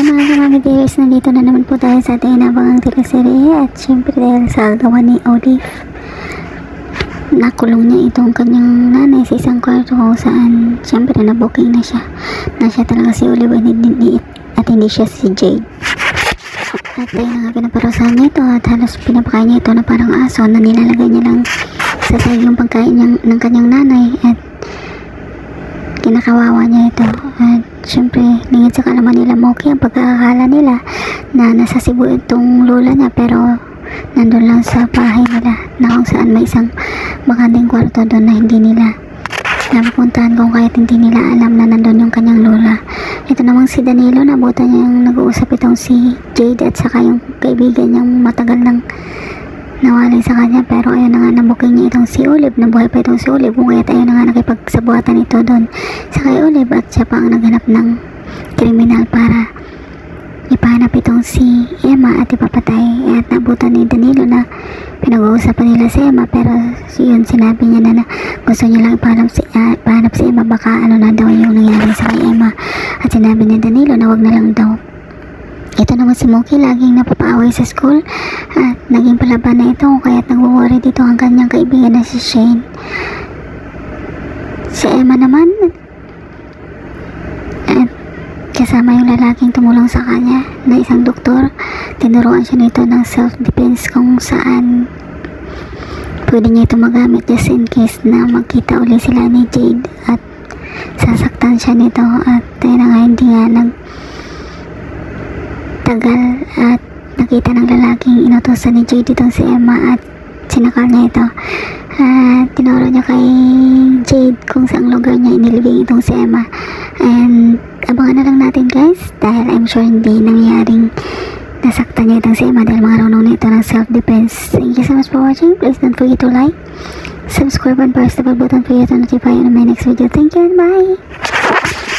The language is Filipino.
Mga kamami dears, nandito na naman po tayo sa ating inabangang teleserye at syempre dahil sa gawa ni Olive, nakulong niya itong kanyang nanay sa isang kwarto kung saan syempre na-booking na siya talaga si Olive at hindi siya si Jade. At ayun na nga, pinaparusahan niya ito at halos pinapakain niya ito na parang aso na nilalagay niya lang sa sahig yung pagkain ng kanyang nanay at kinakawawa niya ito. At syempre lingid sa kalaman nila Moki ang pagkakakala nila na nasa Cebu itong lola niya, pero nandun lang sa bahay nila na kung saan may isang bakanting kwarto doon na hindi nila napupuntahan kung kahit hindi nila alam na nandun yung kanyang lola. Ito namang si Danilo, nabutan niya yung nag-uusap itong si Jade at saka yung kaibigan niyang matagal nang nawalay sa kanya, pero ayun na nga, nabuking niya itong si Olive, nabuhay pa itong si Olive, kung kaya't ayun na nga nakipagsabuatan ito doon sa kay Olive at siya pa ang naghanap ng kriminal para ipahanap itong si Emma at ipapatay. At nabutan ni Danilo na pinag-uusapan nila si Emma, pero yun sinabi niya na gusto niya lang ipahanap si Emma, baka ano na daw yung nangyari sa kay Emma, at sinabi ni Danilo na wag na lang daw. Ito naman si Moki, laging napapaaway sa school at naging palaban na ito kung kaya't nag-worry dito ang kanyang kaibigan na si Shane. Si Emma naman at kasama yung lalaking tumulong sa kanya na isang doktor, tinuruan siya nito ng self-defense kung saan pwede niya ito magamit just in case na magkita uli sila ni Jade at sasaktan siya nito. At ayun na nga, hindi nga tagal at nakita ng lalaking inutusan ni Jade itong si Emma at sinakal niya ito at tinuro niya kay Jade kung saang lugar niya inilibing itong si Emma. And abangan na lang natin guys, dahil I'm sure hindi nangyaring nasaktan niya itong si Emma dahil marunong na ito ng self-defense. Thank you so much for watching. Please don't forget to like, subscribe and press the bell button for you to notify you on my next video. Thank you and bye!